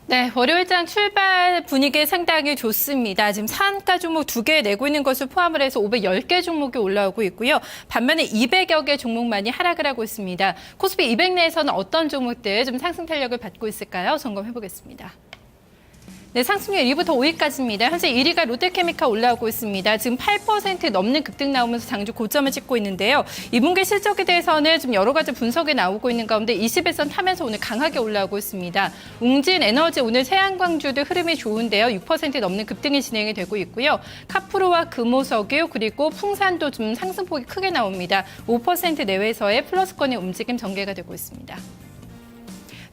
네, 월요일장 출발 분위기 상당히 좋습니다. 지금 상한가 종목 2개 내고 있는 것을 포함을 해서 510개 종목이 올라오고 있고요. 반면에 200여 개 종목만이 하락을 하고 있습니다. 코스피 200 내에서는 어떤 종목들 좀 상승 탄력을 받고 있을까요? 점검해 보겠습니다. 네, 상승률 1위부터 5위까지입니다. 현재 1위가 롯데케미칼 올라오고 있습니다. 지금 8% 넘는 급등 나오면서 장주 고점을 찍고 있는데요. 2분기 실적에 대해서는 좀 여러 가지 분석이 나오고 있는 가운데 20일선 타면서 오늘 강하게 올라오고 있습니다. 웅진 에너지 오늘 태양광주도 흐름이 좋은데요. 6% 넘는 급등이 진행이 되고 있고요. 카프로와 금호석유 그리고 풍산도 좀 상승폭이 크게 나옵니다. 5% 내외에서의 플러스권의 움직임 전개가 되고 있습니다.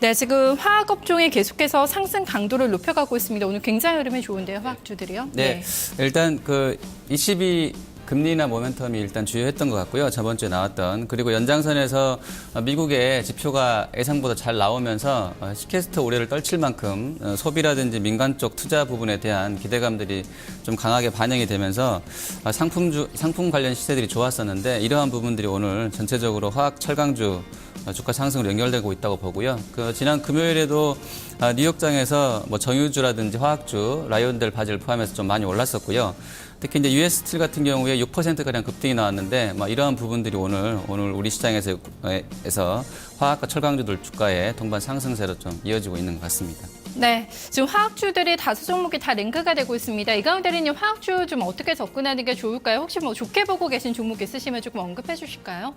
네, 지금 화학업종이 계속해서 상승 강도를 높여가고 있습니다. 오늘 굉장히 흐름이 좋은데요, 화학주들이요. 네, 일단 그 ECB 금리나 모멘텀이 일단 주요했던 것 같고요. 저번 주에 나왔던. 그리고 연장선에서 미국의 지표가 예상보다 잘 나오면서 시캐스트 올해를 떨칠 만큼 소비라든지 민간 쪽 투자 부분에 대한 기대감들이 좀 강하게 반영이 되면서 상품 관련 시세들이 좋았었는데 이러한 부분들이 오늘 전체적으로 화학 철강주 주가 상승으로 연결되고 있다고 보고요. 지난 금요일에도 뉴욕장에서 뭐 정유주라든지 화학주, 라이온델 바지를 포함해서 좀 많이 올랐었고요. 특히 이제 US 스틸 같은 경우에 6%가량 급등이 나왔는데 이러한 부분들이 오늘 우리 시장에서 화학과 철강주들 주가의 동반 상승세로 좀 이어지고 있는 것 같습니다. 네, 지금 화학주들이 다수 종목이 다 랭크가 되고 있습니다. 이강훈 대리님, 화학주 좀 어떻게 접근하는 게 좋을까요? 혹시 뭐 좋게 보고 계신 종목 있으시면 조금 언급해 주실까요?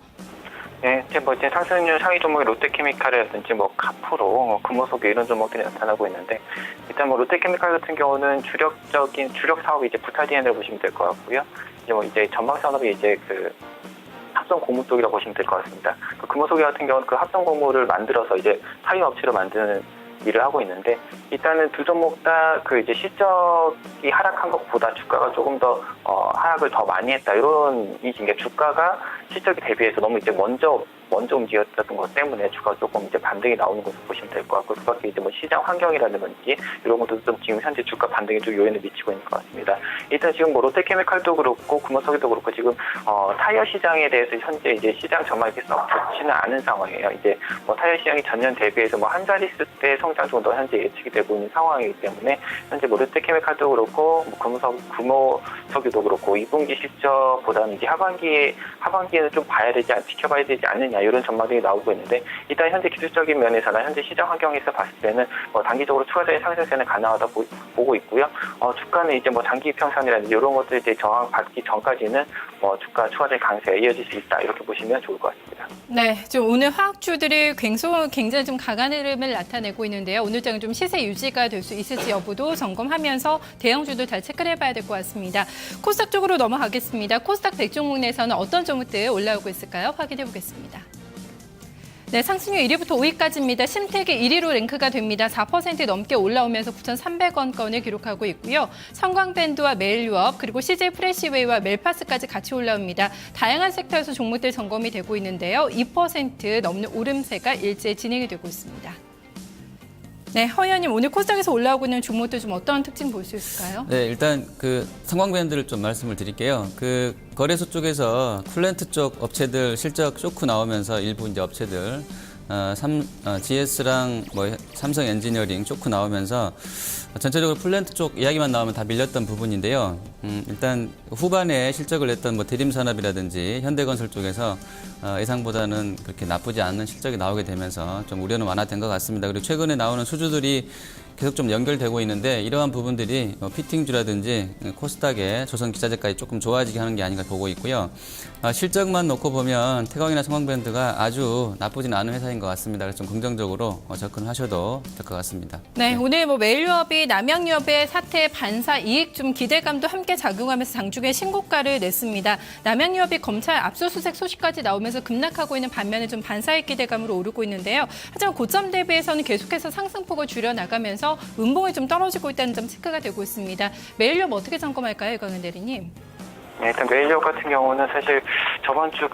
네, 이제 상승률 상위 종목이 롯데케미칼이라든지 카프로, 금호석유 이런 종목들이 나타나고 있는데 일단 롯데케미칼 같은 경우는 주력 사업이 이제 부타디엔을 보시면 될 것 같고요. 이제 전방 산업이 이제 그 합성 고무 쪽이라고 보시면 될 것 같습니다. 금호석유 같은 경우는 그 합성 고무를 만들어서 이제 타이 업체로 만드는 일을 하고 있는데 일단은 두 종목 다 그 이제 실적이 하락한 것보다 주가가 조금 더 하락을 더 많이 했다 이런 이제 주가가 실적에 대비해서 너무 이제 먼저 움직였던 것 때문에 주가가 조금 이제 반등이 나오는 것을 보시면 될 것 같고 그밖에 이제 시장 환경이라든지 이런 것도 좀 지금 현재 주가 반등에 좀 요인을 미치고 있는 것 같습니다. 일단 지금 롯데케미칼도 그렇고 금호석유도 그렇고 지금 타이어 시장에 대해서 현재 이제 시장 전망이 썩 좋지는 않은 상황이에요. 이제 타이어 시장이 전년 대비해서 한 자릿수대 성장 정도 현재 예측이 되고 있는 상황이기 때문에 현재 롯데케미칼도 그렇고 금호석유도 그렇고 2분기 실적보다는 이제 하반기에는 좀 지켜봐야 되지 않느냐 이런 전망들이 나오고 있는데 일단 현재 기술적인 면에서나 현재 시장 환경에서 봤을 때는 단기적으로 추가적인 상승세는 가능하다 보고 있고요. 주가는 이제 장기 평선이라든지 이런 것들이 이제 저항받기 전까지는 주가 추가적인 강세가 이어질 수 있다 이렇게 보시면 좋을 것 같습니다. 네, 좀 오늘 화학주들이 굉장히 좀 강한 흐름을 나타내고 있는데요. 오늘 장은 좀 시세 유지가 될 수 있을지 여부도 점검하면서 대형주들 잘 체크를 해봐야 될 것 같습니다. 코스닥 쪽으로 넘어가겠습니다. 코스닥 100 종목 내에서는 어떤 종목들 올라오고 있을까요? 확인해 보겠습니다. 네, 상승률 1위부터 5위까지입니다. 심택이 1위로 랭크가 됩니다. 4% 넘게 올라오면서 9,300원권을 기록하고 있고요. 성광밴드와 메일유업 그리고 CJ 프레시웨이와 멜파스까지 같이 올라옵니다. 다양한 섹터에서 종목들 점검이 되고 있는데요. 2% 넘는 오름세가 일제히 진행이 되고 있습니다. 네, 허 의원님 오늘 코스닥에서 올라오고 있는 종목들 좀 어떤 특징 볼 수 있을까요? 네, 일단 성광밴드를 좀 말씀을 드릴게요. 거래소 쪽에서 쿨렌트 쪽 업체들 실적 쇼크 나오면서 일부 이제 업체들 GS랑 삼성 엔지니어링 쇼크 나오면서 전체적으로 쿨렌트 쪽 이야기만 나오면 다 밀렸던 부분인데요. 일단 후반에 실적을 냈던 대림산업이라든지 현대건설 쪽에서 예상보다는 그렇게 나쁘지 않은 실적이 나오게 되면서 좀 우려는 완화된 것 같습니다. 그리고 최근에 나오는 수주들이 계속 좀 연결되고 있는데 이러한 부분들이 피팅주라든지 코스닥의 조선기차제까지 조금 좋아지게 하는 게 아닌가 보고 있고요. 실적만 놓고 보면 태광이나 성광밴드가 아주 나쁘진 않은 회사인 것 같습니다. 그래서 좀 긍정적으로 접근하셔도 될 것 같습니다. 네, 오늘 메일유업이 남양유업의 사태 반사 이익 좀 기대감도 함께 작용하면서 장중에 신고가를 냈습니다. 남양유업이 검찰 압수수색 소식까지 나오면서 급락하고 있는 반면에 좀 반사이익 기대감으로 오르고 있는데요. 하지만 고점 대비해서는 계속해서 상승폭을 줄여나가면서 음봉이 좀 떨어지고 있다는 점 체크가 되고 있습니다. 메일유업 어떻게 점검할까요, 이광현 대리님? 네, 일단 메일유업 같은 경우는 사실 저번 주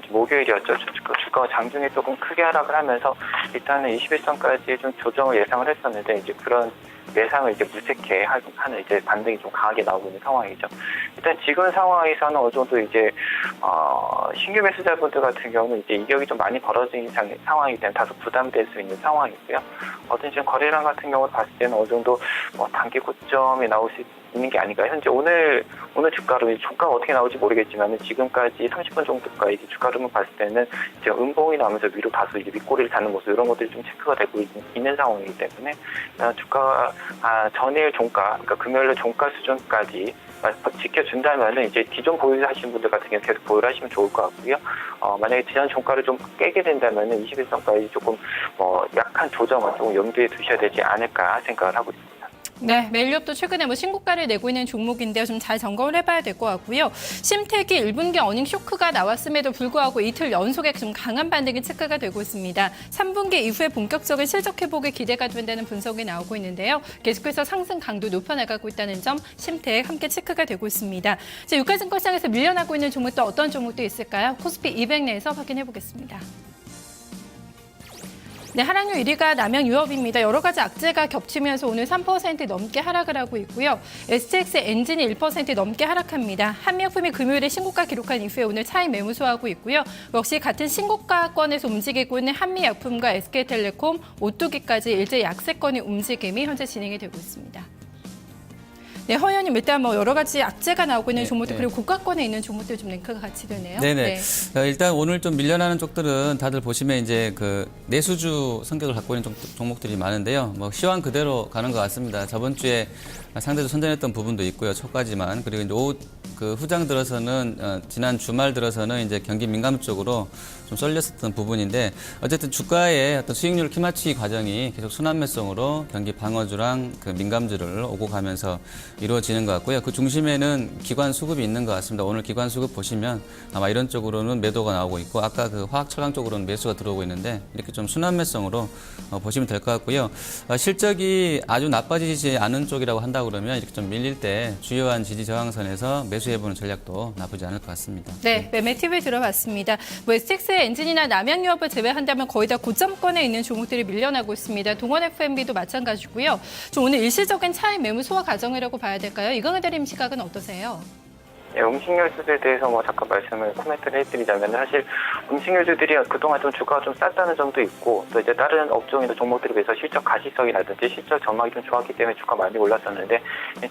목요일이었죠. 주가가 장중에 조금 크게 하락을 하면서 일단은 21선까지 좀 조정을 예상을 했었는데 이제 그런 예상을 이제 무색해 하는 이제 반등이 좀 강하게 나오고 있는 상황이죠. 일단 지금 상황에서는 어느 정도 이제 신규 매수자분들 같은 경우는 이제 이격이 좀 많이 벌어진 상황이기 때문에 다소 부담될 수 있는 상황이고요. 어떤 지금 거래량 같은 경우를 봤을 때는 어느 정도 단기 고점이 나올 수 있는 게 아닌가. 현재 오늘 주가로 주가가 어떻게 나올지 모르겠지만 지금까지 30분 정도가 이제 주가로만 봤을 때는 이제 음봉이 나오면서 위로 다소 이제 윗꼬리를 닿는 모습 이런 것들이 좀 체크가 되고 있는 상황이기 때문에 주가가 전일 종가, 그러니까 금요일 종가 수준까지 지켜준다면은 이제 기존 보유하시는 분들 같은 경우는 계속 보유를 하시면 좋을 것 같고요. 만약에 지난 종가를 좀 깨게 된다면은 21선까지 조금 약한 조정은 조금 염두에 두셔야 되지 않을까 생각을 하고 있습니다. 네, 멜리업도 최근에 신고가를 내고 있는 종목인데요. 좀 잘 점검을 해봐야 될 것 같고요. 심택이 1분기 어닝 쇼크가 나왔음에도 불구하고 이틀 연속에 좀 강한 반등이 체크가 되고 있습니다. 3분기 이후에 본격적인 실적 회복이 기대가 된다는 분석이 나오고 있는데요. 계속해서 상승 강도 높아나가고 있다는 점 심택 함께 체크가 되고 있습니다. 자, 유가증권시장에서 밀려나고 있는 종목도 어떤 종목도 있을까요? 코스피 200 내에서 확인해 보겠습니다. 네, 하락률 1위가 남양유업입니다. 여러 가지 악재가 겹치면서 오늘 3% 넘게 하락을 하고 있고요. STX 엔진이 1% 넘게 하락합니다. 한미약품이 금요일에 신고가 기록한 이후에 오늘 차익 매무소하고 있고요. 역시 같은 신고가권에서 움직이고 있는 한미약품과 SK텔레콤, 오뚜기까지 일제 약세권의 움직임이 현재 진행이 되고 있습니다. 네, 허 의원님 일단 여러 가지 악재가 나오고 있는 종목들 그리고 고가권에 있는 종목들 좀 랭크가 같이 되네요. 네네. 일단 오늘 좀 밀려나는 쪽들은 다들 보시면 이제 그 내수주 성격을 갖고 있는 종목들이 많은데요. 시황 그대로 가는 것 같습니다. 저번 주에 상대적으로 선전했던 부분도 있고요. 초까지만. 그리고 이제 후장 들어서는 지난 주말 들어서는 이제 경기 민감 쪽으로 좀 쏠렸었던 부분인데 어쨌든 주가의 어떤 수익률 키맞추기 과정이 계속 순환매성으로 경기 방어주랑 그 민감주를 오고 가면서 이루어지는 것 같고요. 그 중심에는 기관 수급이 있는 것 같습니다. 오늘 기관 수급 보시면 아마 이런 쪽으로는 매도가 나오고 있고 아까 그 화학 철강 쪽으로는 매수가 들어오고 있는데 이렇게 좀 순환매성으로 보시면 될 것 같고요. 실적이 아주 나빠지지 않은 쪽이라고 한다 그러면 이렇게 좀 밀릴 때 주요한 지지 저항선에서 매수해보는 전략도 나쁘지 않을 것 같습니다. 네, 매매 팁을 들어봤습니다. STX의 엔진이나 남양유업을 제외한다면 거의 다 고점권에 있는 종목들이 밀려나고 있습니다. 동원 F&B도 마찬가지고요. 좀 오늘 일시적인 차익 매물 소화 과정이라고 봐야 될까요? 이광희 대리님 시각은 어떠세요? 네, 음식료주들에 대해서 잠깐 코멘트를 해드리자면 사실 음식료주들이 그동안 좀 주가가 좀 쌌다는 점도 있고 또 이제 다른 업종이나 종목들에 비해서 실적 가시성이라든지 실적 전망이 좀 좋았기 때문에 주가 많이 올랐었는데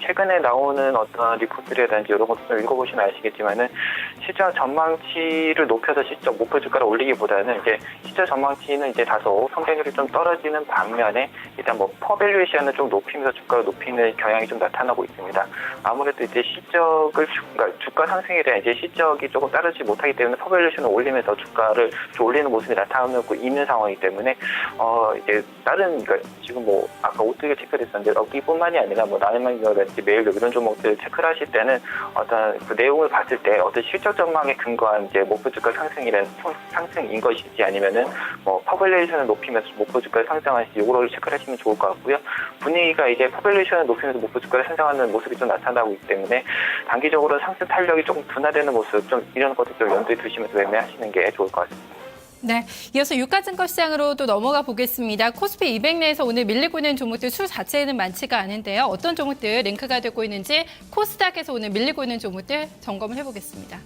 최근에 나오는 어떤 리포트라든지 이런 것도 좀 읽어보시면 아시겠지만은 실적 전망치를 높여서 실적 목표 주가를 올리기보다는 이제 실적 전망치는 이제 다소 성장률이 좀 떨어지는 반면에 일단 퍼밸류에이션을 좀 높이면서 주가를 높이는 경향이 좀 나타나고 있습니다. 아무래도 이제 실적을 주가 상승에 대한 이제 실적이 조금 따르지 못하기 때문에 퍼밸류에이션을 올리면서 주가를 좀 올리는 모습이 나타나고 있는 상황이기 때문에 이제 다른 그러니까 지금 아까 오뚜기 체크를 했었는데 이뿐만이 아니라 나이만이라든지 메일로 이런 종목들 체크를 하실 때는 어떤 그 내용을 봤을 때 어떤 실적 전망에 근거한 이제 목표 주가 상승인 것이지 아니면은 퍼밸류에이션을 높이면서 목표 주가를 상승하는지 이거를 체크를 하시면 좋을 것 같고요. 분위기가 이제 퍼밸류에이션을 높이면서 목표 주가를 상승하는 모습이 좀 나타나고 있기 때문에 단기적으로 상승 탄력이 조금 둔화되는 모습 좀 이런 것들 좀 염두에 두시면서 매매하시는 게 좋을 것 같습니다. 네, 이어서 유가증권시장으로 또 넘어가 보겠습니다. 코스피 200 내에서 오늘 밀리고 있는 종목들 수 자체는 많지가 않은데요. 어떤 종목들 랭크가 되고 있는지 코스닥에서 오늘 밀리고 있는 종목들 점검을 해보겠습니다.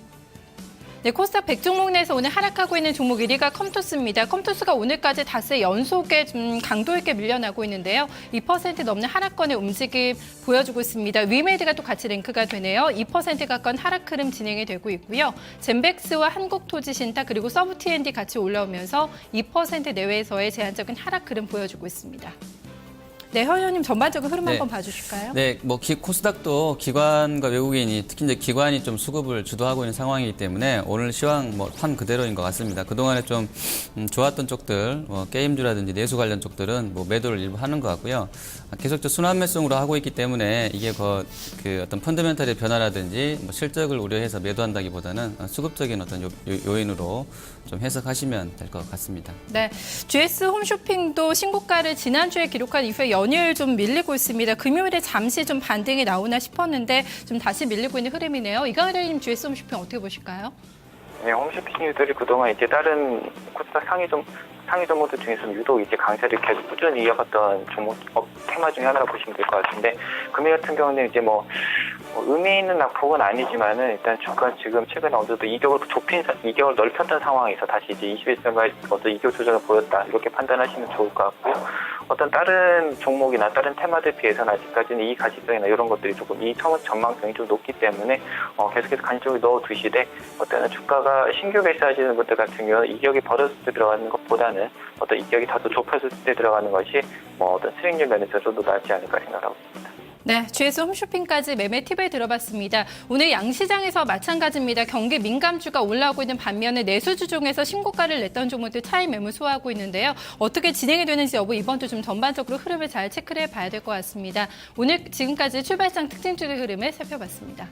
네, 코스닥 100종목 내에서 오늘 하락하고 있는 종목 1위가 컴투스입니다. 컴투스가 오늘까지 닷새 연속에 좀 강도 있게 밀려나고 있는데요. 2% 넘는 하락권의 움직임 보여주고 있습니다. 위메드가 또 같이 랭크가 되네요. 2% 가까운 하락 흐름 진행이 되고 있고요. 젠백스와 한국토지신탁 그리고 서브TND 같이 올라오면서 2% 내외에서의 제한적인 하락 흐름 보여주고 있습니다. 네, 허 의원님 전반적인 흐름 한번 봐주실까요? 네, 코스닥도 기관과 외국인이 특히 이제 기관이 좀 수급을 주도하고 있는 상황이기 때문에 오늘 시황 판 그대로인 것 같습니다. 그동안에 좀 좋았던 쪽들, 게임주라든지 내수 관련 쪽들은 매도를 일부 하는 것 같고요. 계속 순환매성으로 하고 있기 때문에 이게 그 어떤 펀더멘털의 변화라든지 실적을 우려해서 매도한다기보다는 수급적인 어떤 요인으로 좀 해석하시면 될 것 같습니다. 네, GS 홈쇼핑도 신고가를 지난주에 기록한 이후에 연일 좀 밀리고 있습니다. 금요일에 잠시 좀 반등이 나오나 싶었는데 좀 다시 밀리고 있는 흐름이네요. 이광희 대리님 GS 홈쇼핑 어떻게 보실까요? 네, 홈쇼핑들이 그동안 이제 다른 코스닥 상위 종목들 중에서는 유독 이제 강세를 계속 꾸준히 이어갔던 종목 테마 중에 하나라고 보시면 될 것 같은데, 금일 같은 경우는 이제 뭐 의미 있는 낙폭은 아니지만은 일단 주가 지금 최근에 어느 정도 이격을 넓혔던 상황에서 다시 이제 21선까지 어떤 이격 조정을 보였다, 이렇게 판단하시면 좋을 것 같고요. 어떤 다른 종목이나 다른 테마들 비해서는 아직까지는 이 가치성이나 이런 것들이 조금 이 전망성이 좀 높기 때문에 계속해서 간쪽에 넣어두시되, 어떤 주가가 신규 매수하시는 분들 같은 경우는 이격이 벌어질 때 들어가는 것보다는 어떤 이격이 다소 좁혀질 때 들어가는 것이 어떤 수익률 면에서 좀 더 낫지 않을까 생각하고 있습니다. 네, GS 홈쇼핑까지 매매 팁을 들어봤습니다. 오늘 양시장에서 마찬가지입니다. 경기 민감주가 올라오고 있는 반면에 내수주 중에서 신고가를 냈던 종목들 차익 매물 소화하고 있는데요. 어떻게 진행이 되는지 여부 이번 주 좀 전반적으로 흐름을 잘 체크를 해봐야 될 것 같습니다. 오늘 지금까지 출발장 특징주의 흐름을 살펴봤습니다.